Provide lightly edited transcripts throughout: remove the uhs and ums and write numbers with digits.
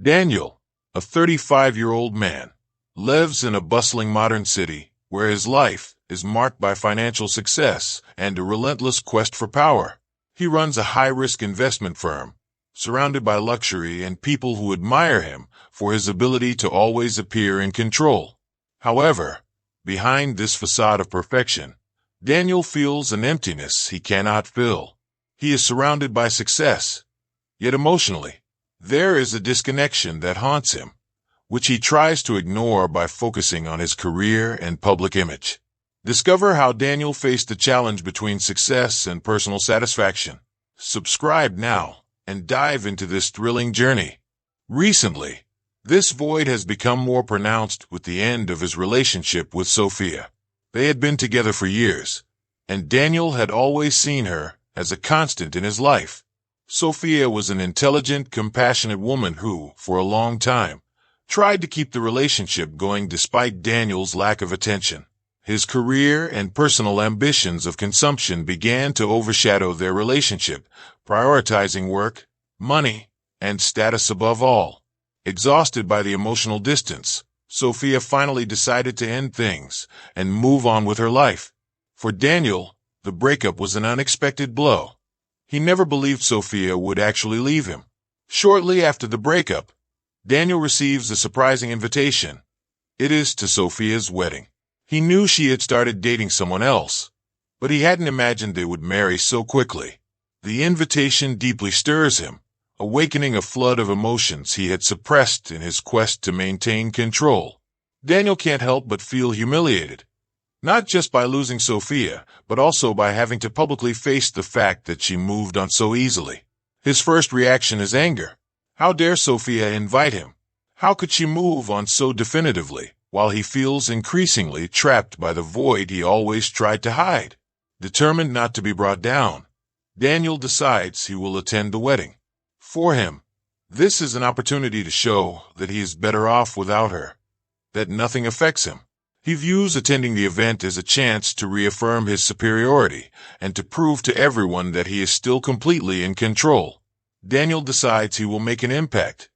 Daniel, a 35-year-old man, lives in a bustling modern city where his life is marked by financial success and a relentless quest for power. He runs a high-risk investment firm, surrounded by luxury and people who admire him for his ability to always appear in control. However, behind this facade of perfection, Daniel feels an emptiness he cannot fill. He is surrounded by success, yet emotionally, there is a disconnection that haunts him, which he tries to ignore by focusing on his career and public image. Discover how Daniel faced the challenge between success and personal satisfaction. Subscribe now and dive into this thrilling journey. Recently, this void has become more pronounced with the end of his relationship with Sophia. They had been together for years, and Daniel had always seen her as a constant in his life. Sophia was an intelligent, compassionate woman who, for a long time, tried to keep the relationship going despite Daniel's lack of attention. His career and personal ambitions of consumption began to overshadow their relationship, prioritizing work, money, and status above all. Exhausted by the emotional distance, Sophia finally decided to end things and move on with her life. For Daniel, the breakup was an unexpected blow. He never believed Sophia would actually leave him. Shortly after the breakup, Daniel receives a surprising invitation. It is to Sophia's wedding. He knew she had started dating someone else, but he hadn't imagined they would marry so quickly. The invitation deeply stirs him, awakening a flood of emotions he had suppressed in his quest to maintain control. Daniel can't help but feel humiliated, not just by losing Sophia, but also by having to publicly face the fact that she moved on so easily. His first reaction is anger. How dare Sophia invite him? How could she move on so definitively, while he feels increasingly trapped by the void he always tried to hide? Determined not to be brought down, Daniel decides he will attend the wedding. For him, this is an opportunity to show that he is better off without her, that nothing affects him. He views attending the event as a chance to reaffirm his superiority and to prove to everyone that he is still completely in control. Daniel decides he will make an impact.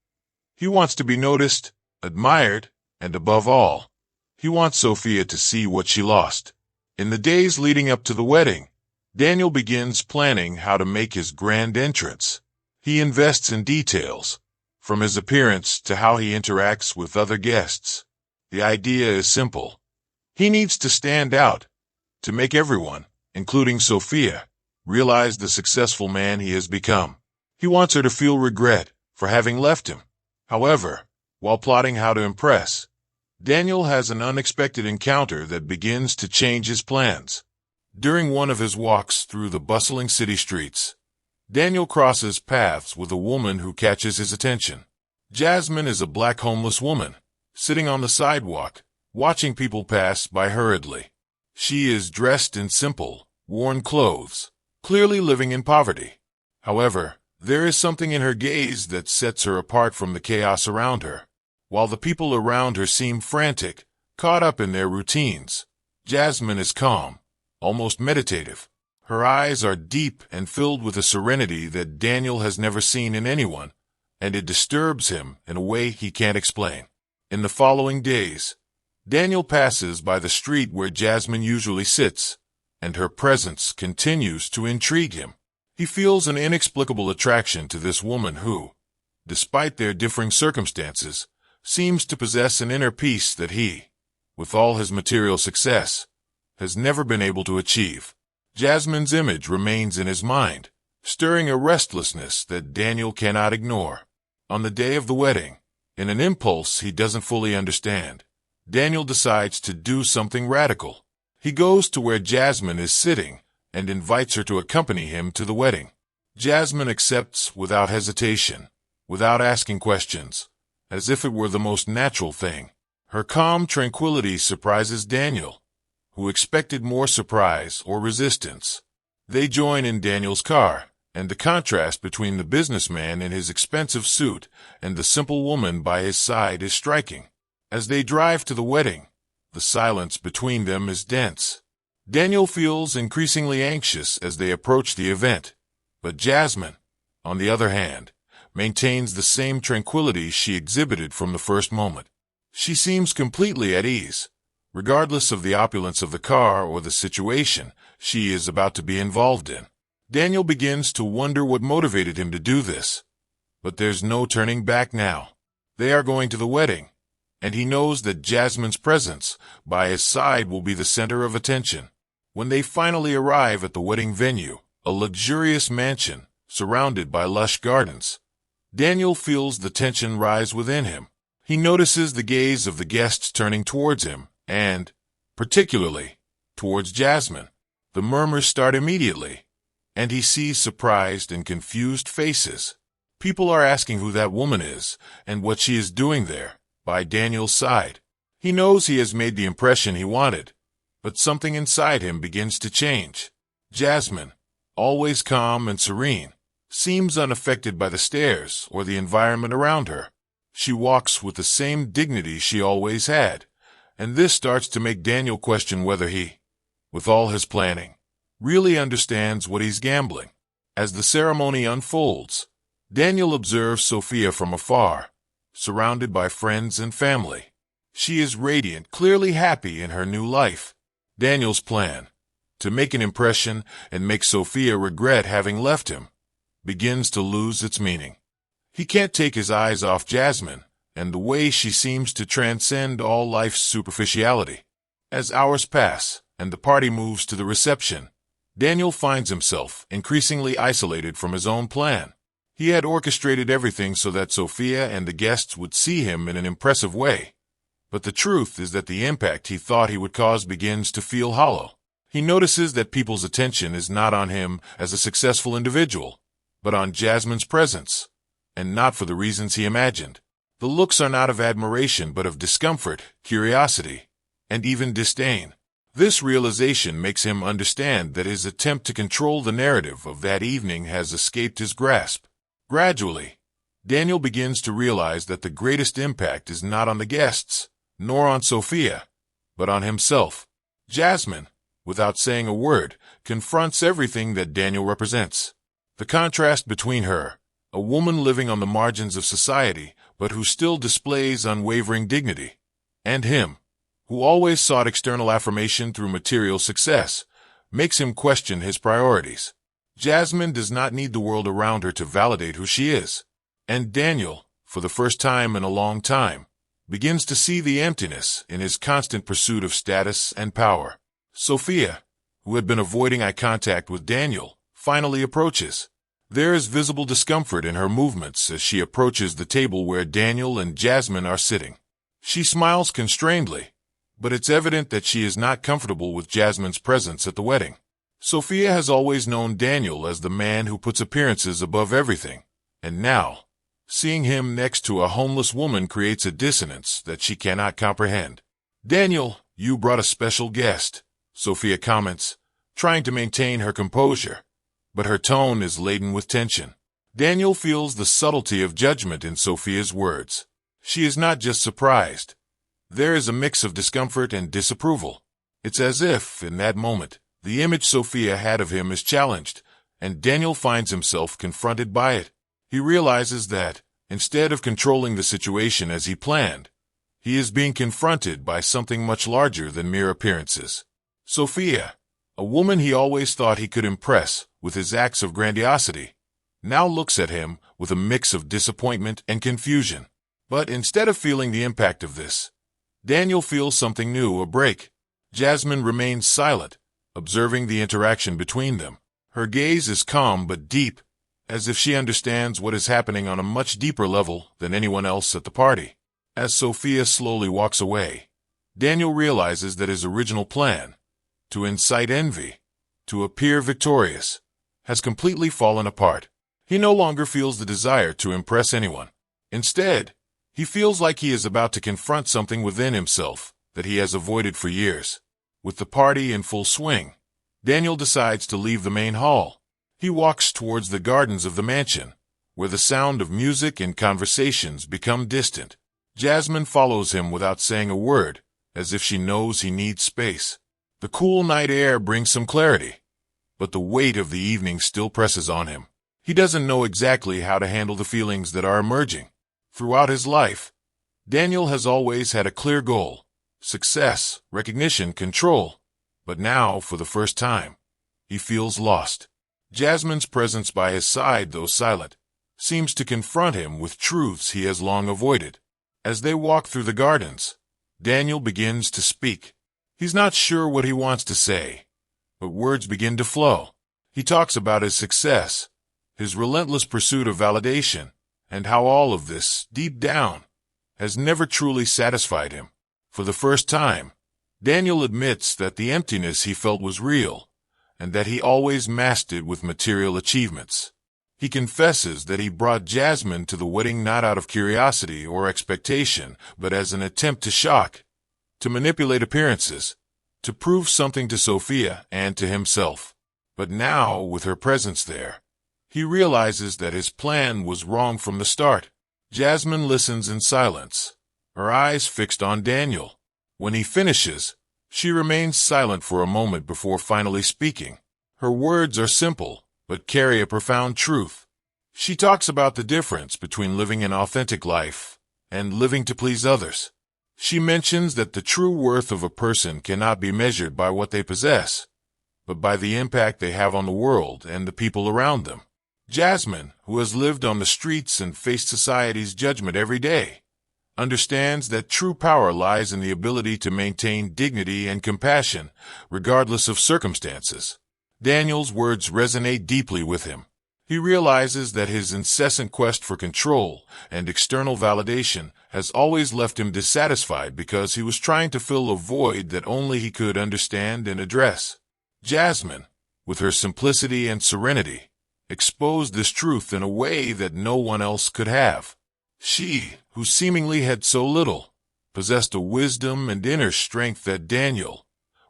He wants to be noticed, admired, and above all, he wants Sophia to see what she lost. In the days leading up to the wedding, Daniel begins planning how to make his grand entrance. He invests in details, from his appearance to how he interacts with other guests. The idea is simple. He needs to stand out, to make everyone, including Sophia, realize the successful man he has become. He wants her to feel regret for having left him. However, while plotting how to impress, Daniel has an unexpected encounter that begins to change his plans. During one of his walks through the bustling city streets, Daniel crosses paths with a woman who catches his attention. Jasmine is a black homeless woman, sitting on the sidewalk, watching people pass by hurriedly. She is dressed in simple, worn clothes, clearly living in poverty. However, there is something in her gaze that sets her apart from the chaos around her. While the people around her seem frantic, caught up in their routines, Jasmine is calm, almost meditative. Her eyes are deep and filled with a serenity that Daniel has never seen in anyone, and it disturbs him in a way he can't explain. In the following days, Daniel passes by the street where Jasmine usually sits, and her presence continues to intrigue him. He feels an inexplicable attraction to this woman who, despite their differing circumstances, seems to possess an inner peace that he, with all his material success, has never been able to achieve. Jasmine's image remains in his mind, stirring a restlessness that Daniel cannot ignore. On the day of the wedding, in an impulse he doesn't fully understand, Daniel decides to do something radical. He goes to where Jasmine is sitting and invites her to accompany him to the wedding. Jasmine accepts without hesitation, without asking questions, as if it were the most natural thing. Her calm tranquility surprises Daniel, who expected more surprise or resistance. They join in Daniel's car, and the contrast between the businessman in his expensive suit and the simple woman by his side is striking. As they drive to the wedding, the silence between them is dense. Daniel feels increasingly anxious as they approach the event, but Jasmine, on the other hand, maintains the same tranquility she exhibited from the first moment. She seems completely at ease, regardless of the opulence of the car or the situation she is about to be involved in. Daniel begins to wonder what motivated him to do this. But there's no turning back now. They are going to the wedding, and he knows that Jasmine's presence by his side will be the center of attention. When they finally arrive at the wedding venue, a luxurious mansion surrounded by lush gardens, Daniel feels the tension rise within him. He notices the gaze of the guests turning towards him, and, particularly, towards Jasmine. The murmurs start immediately, and he sees surprised and confused faces. People are asking who that woman is and what she is doing there, by Daniel's side. He knows he has made the impression he wanted, but something inside him begins to change. Jasmine, always calm and serene, seems unaffected by the stares or the environment around her. She walks with the same dignity she always had, and this starts to make Daniel question whether he, with all his planning, really understands what he's gambling. As the ceremony unfolds, Daniel observes Sophia from afar, surrounded by friends and family. She is radiant, clearly happy in her new life. Daniel's plan, to make an impression and make Sophia regret having left him, begins to lose its meaning. He can't take his eyes off Jasmine and the way she seems to transcend all life's superficiality. As hours pass and the party moves to the reception, Daniel finds himself increasingly isolated from his own plan. He had orchestrated everything so that Sophia and the guests would see him in an impressive way. But the truth is that the impact he thought he would cause begins to feel hollow. He notices that people's attention is not on him as a successful individual, but on Jasmine's presence, and not for the reasons he imagined. The looks are not of admiration but of discomfort, curiosity, and even disdain. This realization makes him understand that his attempt to control the narrative of that evening has escaped his grasp. Gradually, Daniel begins to realize that the greatest impact is not on the guests, nor on Sophia, but on himself. Jasmine, without saying a word, confronts everything that Daniel represents. The contrast between her, a woman living on the margins of society, but who still displays unwavering dignity, and him, who always sought external affirmation through material success, makes him question his priorities. Jasmine does not need the world around her to validate who she is, and Daniel, for the first time in a long time, begins to see the emptiness in his constant pursuit of status and power. Sophia, who had been avoiding eye contact with Daniel, finally approaches. There is visible discomfort in her movements as she approaches the table where Daniel and Jasmine are sitting. She smiles constrainedly, but it's evident that she is not comfortable with Jasmine's presence at the wedding. Sophia has always known Daniel as the man who puts appearances above everything, and now, seeing him next to a homeless woman creates a dissonance that she cannot comprehend. "Daniel, you brought a special guest," Sophia comments, trying to maintain her composure, but her tone is laden with tension. Daniel feels the subtlety of judgment in Sophia's words. She is not just surprised. There is a mix of discomfort and disapproval. It's as if, in that moment, the image Sophia had of him is challenged, and Daniel finds himself confronted by it. He realizes that, instead of controlling the situation as he planned, he is being confronted by something much larger than mere appearances. Sophia, a woman he always thought he could impress with his acts of grandiosity, now looks at him with a mix of disappointment and confusion. But instead of feeling the impact of this, Daniel feels something new, a break. Jasmine remains silent, observing the interaction between them. Her gaze is calm but deep, as if she understands what is happening on a much deeper level than anyone else at the party. As Sophia slowly walks away, Daniel realizes that his original plan, to incite envy, to appear victorious, has completely fallen apart. He no longer feels the desire to impress anyone. Instead, he feels like he is about to confront something within himself that he has avoided for years. With the party in full swing, Daniel decides to leave the main hall. He walks towards the gardens of the mansion, where the sound of music and conversations become distant. Jasmine follows him without saying a word, as if she knows he needs space. The cool night air brings some clarity, but the weight of the evening still presses on him. He doesn't know exactly how to handle the feelings that are emerging. Throughout his life, Daniel has always had a clear goal: success, recognition, control. But now, for the first time, he feels lost. Jasmine's presence by his side, though silent, seems to confront him with truths he has long avoided. As they walk through the gardens, Daniel begins to speak. He's not sure what he wants to say, but words begin to flow. He talks about his success, his relentless pursuit of validation, and how all of this, deep down, has never truly satisfied him. For the first time, Daniel admits that the emptiness he felt was real, and that he always masked it with material achievements. He confesses that he brought Jasmine to the wedding not out of curiosity or expectation, but as an attempt to shock, to manipulate appearances, to prove something to Sophia and to himself. But now, with her presence there, he realizes that his plan was wrong from the start. Jasmine listens in silence, her eyes fixed on Daniel. When he finishes, she remains silent for a moment before finally speaking. Her words are simple, but carry a profound truth. She talks about the difference between living an authentic life and living to please others. She mentions that the true worth of a person cannot be measured by what they possess, but by the impact they have on the world and the people around them. Jasmine, who has lived on the streets and faced society's judgment every day, understands that true power lies in the ability to maintain dignity and compassion, regardless of circumstances. Daniel's words resonate deeply with him. He realizes that his incessant quest for control and external validation has always left him dissatisfied because he was trying to fill a void that only he could understand and address. Jasmine, with her simplicity and serenity, exposed this truth in a way that no one else could have. She, who seemingly had so little, possessed a wisdom and inner strength that Daniel,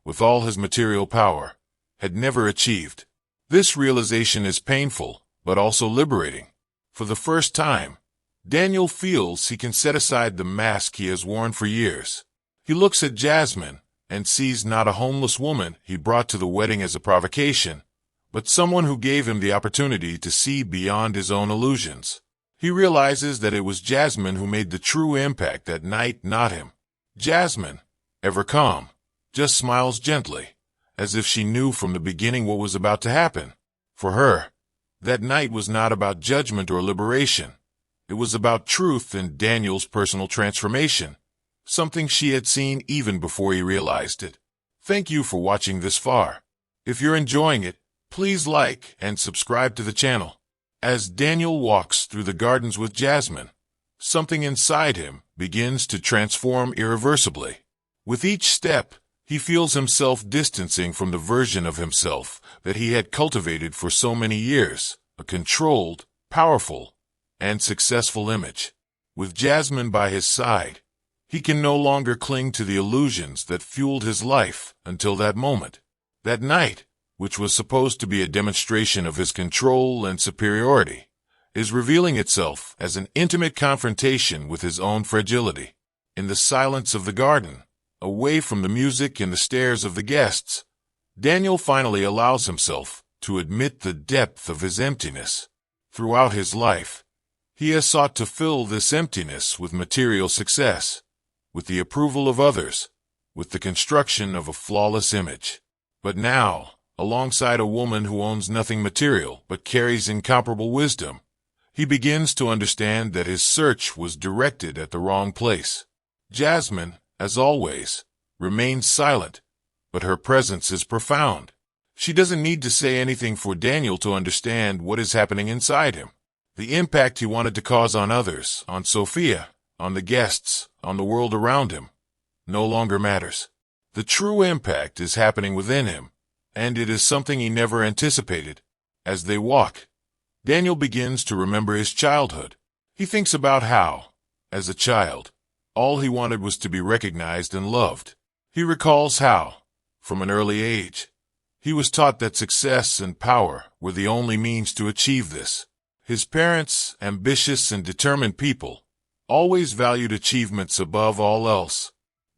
with all his material power, had never achieved. This realization is painful, but also liberating. For the first time, Daniel feels he can set aside the mask he has worn for years. He looks at Jasmine and sees not a homeless woman he brought to the wedding as a provocation, but someone who gave him the opportunity to see beyond his own illusions. He realizes that it was Jasmine who made the true impact that night, not him. Jasmine, ever calm, just smiles gently, as if she knew from the beginning what was about to happen. For her, that night was not about judgment or liberation. It was about truth and Daniel's personal transformation, something she had seen even before he realized it. Thank you for watching this far. If you're enjoying it, please like and subscribe to the channel. As Daniel walks through the gardens with Jasmine, something inside him begins to transform irreversibly. With each step, he feels himself distancing from the version of himself that he had cultivated for so many years, a controlled, powerful, and successful image. With Jasmine by his side, he can no longer cling to the illusions that fueled his life until that moment. That night, which was supposed to be a demonstration of his control and superiority, is revealing itself as an intimate confrontation with his own fragility. In the silence of the garden, away from the music and the stares of the guests, Daniel finally allows himself to admit the depth of his emptiness. Throughout his life, he has sought to fill this emptiness with material success, with the approval of others, with the construction of a flawless image. But now, alongside a woman who owns nothing material but carries incomparable wisdom, he begins to understand that his search was directed at the wrong place. Jasmine, as always, remains silent, but her presence is profound. She doesn't need to say anything for Daniel to understand what is happening inside him. The impact he wanted to cause on others, on Sophia, on the guests, on the world around him, no longer matters. The true impact is happening within him, and it is something he never anticipated. As they walk, Daniel begins to remember his childhood. He thinks about how, as a child, all he wanted was to be recognized and loved. He recalls how, from an early age, he was taught that success and power were the only means to achieve this. His parents, ambitious and determined people, always valued achievements above all else.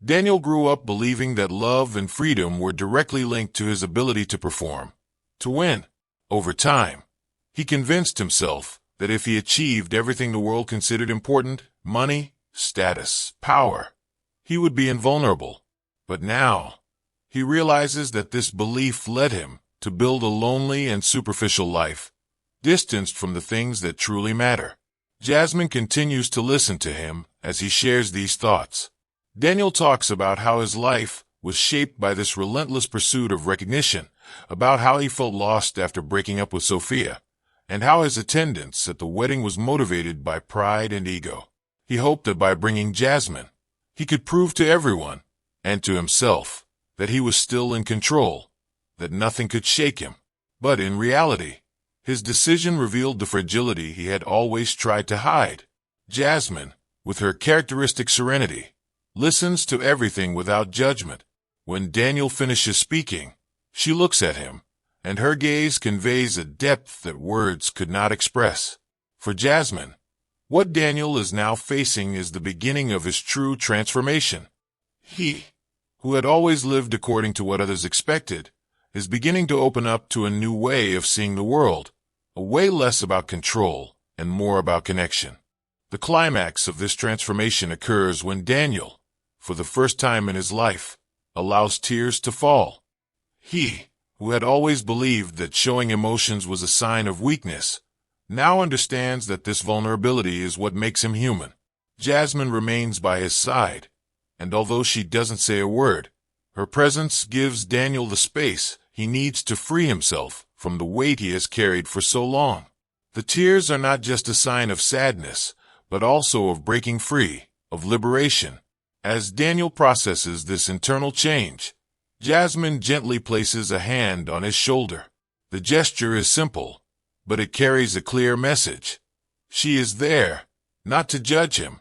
Daniel grew up believing that love and freedom were directly linked to his ability to perform, to win. Over time, He convinced himself that if he achieved everything the world considered important, money, status, power, he would be invulnerable. But now, he realizes that this belief led him to build a lonely and superficial life, distanced from the things that truly matter. Jasmine continues to listen to him as he shares these thoughts. Daniel talks about how his life was shaped by this relentless pursuit of recognition, about how he felt lost after breaking up with Sophia, and how his attendance at the wedding was motivated by pride and ego. He hoped that by bringing Jasmine, he could prove to everyone, and to himself, that he was still in control, that nothing could shake him. But in reality, his decision revealed the fragility he had always tried to hide. Jasmine, with her characteristic serenity, listens to everything without judgment. When Daniel finishes speaking, she looks at him, and her gaze conveys a depth that words could not express. For Jasmine, what Daniel is now facing is the beginning of his true transformation. He, who had always lived according to what others expected, is beginning to open up to a new way of seeing the world, a way less about control and more about connection. The climax of this transformation occurs when Daniel, for the first time in his life, allows tears to fall. He, who had always believed that showing emotions was a sign of weakness, now understands that this vulnerability is what makes him human. Jasmine remains by his side, and although she doesn't say a word, her presence gives Daniel the space he needs to free himself from the weight he has carried for so long. The tears are not just a sign of sadness, but also of breaking free, of liberation. As Daniel processes this internal change, Jasmine gently places a hand on his shoulder. The gesture is simple, but it carries a clear message. She is there, not to judge him,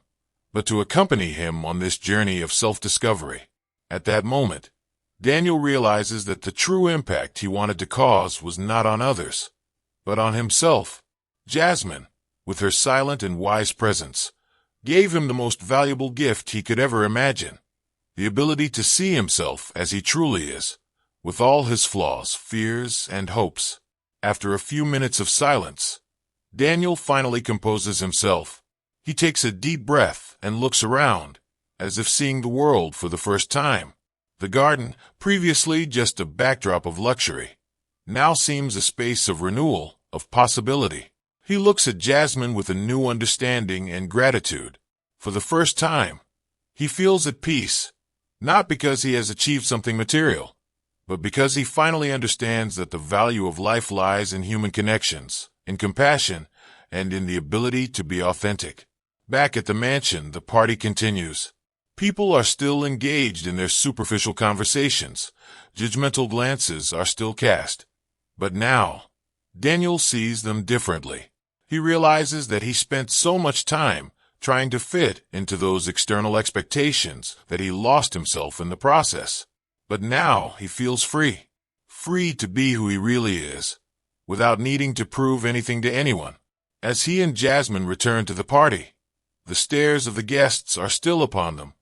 but to accompany him on this journey of self-discovery. At that moment, Daniel realizes that the true impact he wanted to cause was not on others, but on himself. Jasmine, with her silent and wise presence, gave him the most valuable gift he could ever imagine, the ability to see himself as he truly is, with all his flaws, fears, and hopes. After a few minutes of silence, Daniel finally composes himself. He takes a deep breath and looks around, as if seeing the world for the first time. The garden, previously just a backdrop of luxury, now seems a space of renewal, of possibility. He looks at Jasmine with a new understanding and gratitude. For the first time, he feels at peace, not because he has achieved something material, but because he finally understands that the value of life lies in human connections, in compassion, and in the ability to be authentic. Back at the mansion, the party continues. People are still engaged in their superficial conversations. Judgmental glances are still cast. But now, Daniel sees them differently. He realizes that he spent so much time trying to fit into those external expectations that he lost himself in the process. But now he feels free. Free to be who he really is, without needing to prove anything to anyone. As he and Jasmine return to the party, the stares of the guests are still upon them.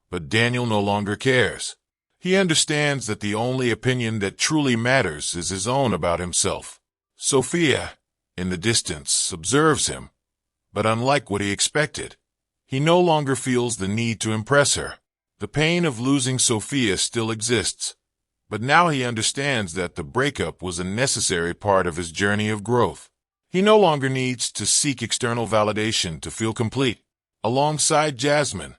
But Daniel no longer cares. He understands that the only opinion that truly matters is his own about himself. Sophia, in the distance, observes him. But unlike what he expected, he no longer feels the need to impress her. The pain of losing Sophia still exists, but now he understands that the breakup was a necessary part of his journey of growth. He no longer needs to seek external validation to feel complete. Alongside Jasmine,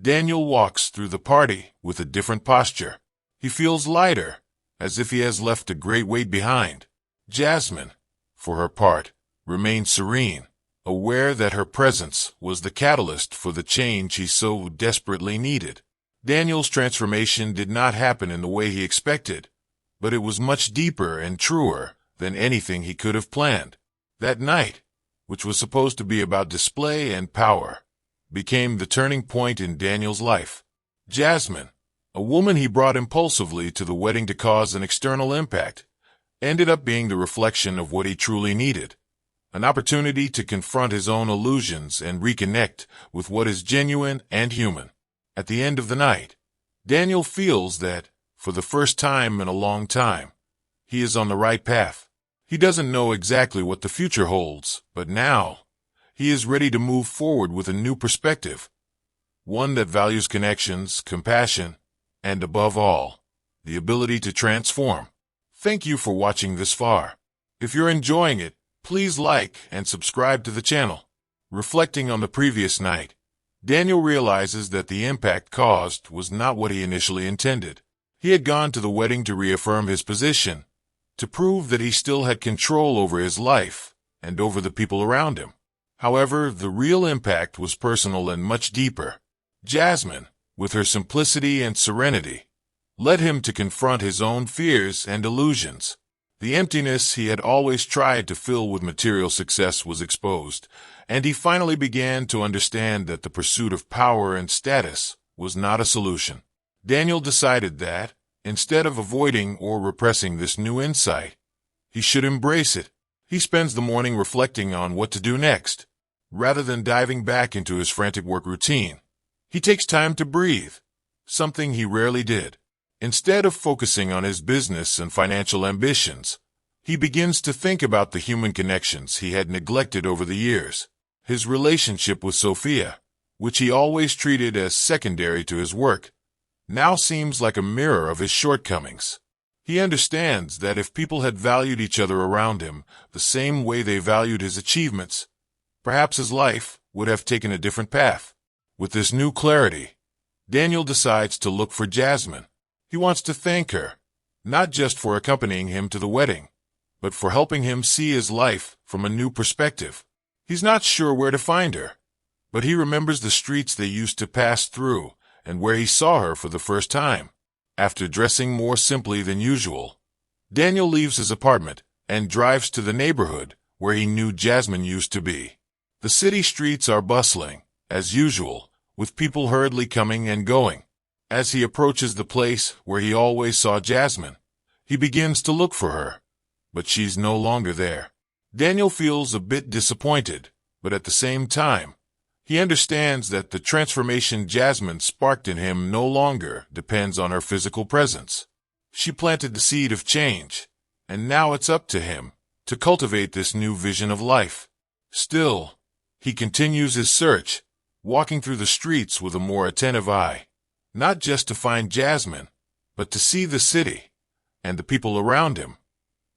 Daniel walks through the party with a different posture. He feels lighter, as if he has left a great weight behind. Jasmine, for her part, remains serene, aware that her presence was the catalyst for the change he so desperately needed. Daniel's transformation did not happen in the way he expected, but it was much deeper and truer than anything he could have planned. That night, which was supposed to be about display and power, became the turning point in Daniel's life. Jasmine, a woman he brought impulsively to the wedding to cause an external impact, ended up being the reflection of what he truly needed, an opportunity to confront his own illusions and reconnect with what is genuine and human. At the end of the night, Daniel feels that, for the first time in a long time, he is on the right path. He doesn't know exactly what the future holds, but now he is ready to move forward with a new perspective, one that values connections, compassion, and above all, the ability to transform. Thank you for watching this far. If you're enjoying it, please like and subscribe to the channel. Reflecting on the previous night, Daniel realizes that the impact caused was not what he initially intended. He had gone to the wedding to reaffirm his position, to prove that he still had control over his life and over the people around him. However, the real impact was personal and much deeper. Jasmine, with her simplicity and serenity, led him to confront his own fears and illusions. The emptiness he had always tried to fill with material success was exposed, and he finally began to understand that the pursuit of power and status was not a solution. Daniel decided that, instead of avoiding or repressing this new insight, he should embrace it. He spends the morning reflecting on what to do next. Rather than diving back into his frantic work routine, he takes time to breathe, something he rarely did. Instead of focusing on his business and financial ambitions, he begins to think about the human connections he had neglected over the years. His relationship with Sophia, which he always treated as secondary to his work, now seems like a mirror of his shortcomings. He understands that if people had valued each other around him the same way they valued his achievements, perhaps his life would have taken a different path. With this new clarity, Daniel decides to look for Jasmine. He wants to thank her, not just for accompanying him to the wedding, but for helping him see his life from a new perspective. He's not sure where to find her, but he remembers the streets they used to pass through and where he saw her for the first time. After dressing more simply than usual, Daniel leaves his apartment and drives to the neighborhood where he knew Jasmine used to be. The city streets are bustling, as usual, with people hurriedly coming and going. As he approaches the place where he always saw Jasmine, he begins to look for her, but she's no longer there. Daniel feels a bit disappointed, but at the same time, he understands that the transformation Jasmine sparked in him no longer depends on her physical presence. She planted the seed of change, and now it's up to him to cultivate this new vision of life. Still, he continues his search, walking through the streets with a more attentive eye, not just to find Jasmine, but to see the city and the people around him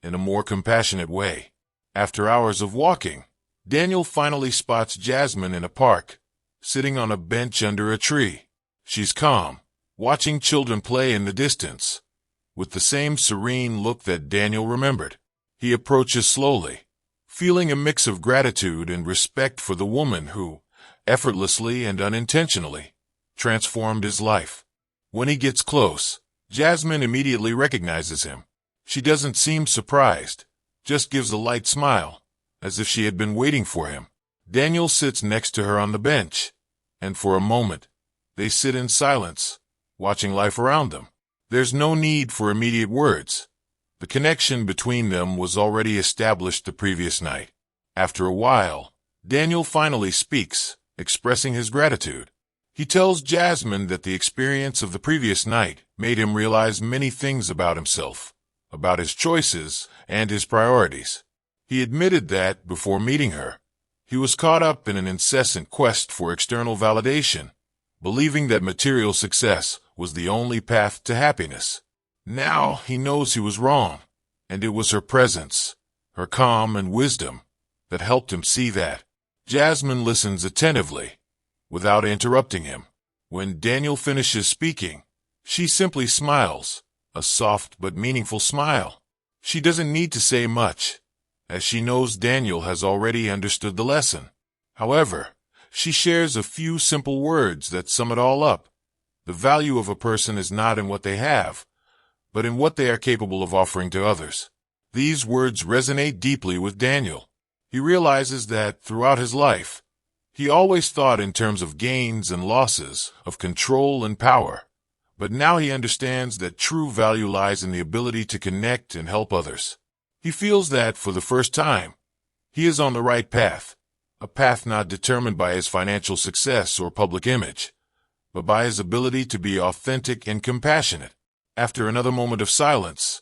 in a more compassionate way. After hours of walking, Daniel finally spots Jasmine in a park, sitting on a bench under a tree. She's calm, watching children play in the distance, with the same serene look that Daniel remembered. He approaches slowly, feeling a mix of gratitude and respect for the woman who, effortlessly and unintentionally, transformed his life. When he gets close, Jasmine immediately recognizes him. She doesn't seem surprised, just gives a light smile, as if she had been waiting for him. Daniel sits next to her on the bench, and for a moment, they sit in silence, watching life around them. There's no need for immediate words. The connection between them was already established the previous night. After a while, Daniel finally speaks, expressing his gratitude. He tells Jasmine that the experience of the previous night made him realize many things about himself, about his choices and his priorities. He admitted that, before meeting her, he was caught up in an incessant quest for external validation, believing that material success was the only path to happiness. Now he knows he was wrong, and it was her presence, her calm and wisdom, that helped him see that. Jasmine listens attentively, without interrupting him. When Daniel finishes speaking, she simply smiles, a soft but meaningful smile. She doesn't need to say much, as she knows Daniel has already understood the lesson. However, she shares a few simple words that sum it all up. The value of a person is not in what they have, but in what they are capable of offering to others. These words resonate deeply with Daniel. He realizes that, throughout his life, he always thought in terms of gains and losses, of control and power. But now he understands that true value lies in the ability to connect and help others. He feels that, for the first time, he is on the right path, a path not determined by his financial success or public image, but by his ability to be authentic and compassionate. After another moment of silence,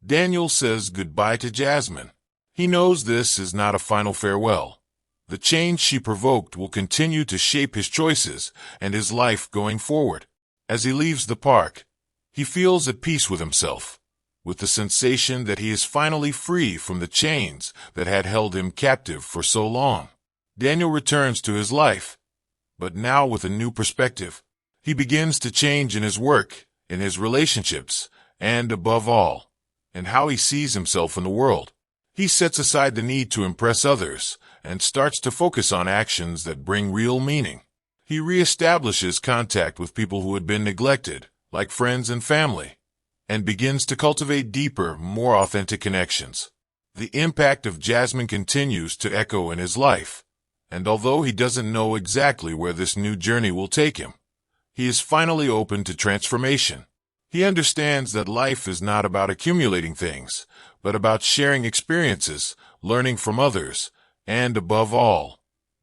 Daniel says goodbye to Jasmine, He knows this is not a final farewell. The change she provoked will continue to shape his choices and his life going forward. As he leaves the park, he feels at peace with himself, with the sensation that he is finally free from the chains that had held him captive for so long. Daniel returns to his life, but now with a new perspective. He begins to change in his work, in his relationships, and above all, in how he sees himself in the world. He sets aside the need to impress others and starts to focus on actions that bring real meaning. He reestablishes contact with people who had been neglected, like friends and family, and begins to cultivate deeper, more authentic connections. The impact of Jasmine continues to echo in his life, and although he doesn't know exactly where this new journey will take him, he is finally open to transformation. He understands that life is not about accumulating things, but about sharing experiences, learning from others, and above all,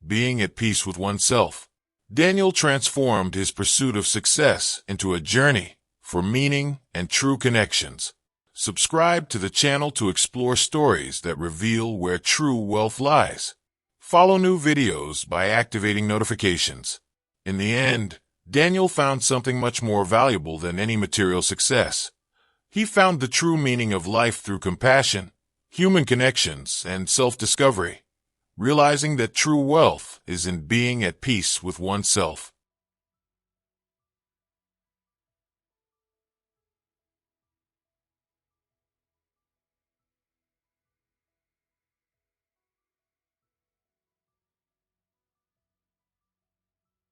being at peace with oneself. Daniel transformed his pursuit of success into a journey for meaning and true connections. Subscribe to the channel to explore stories that reveal where true wealth lies. Follow new videos by activating notifications. In the end, Daniel found something much more valuable than any material success. He found the true meaning of life through compassion, human connections, and self-discovery, realizing that true wealth is in being at peace with oneself.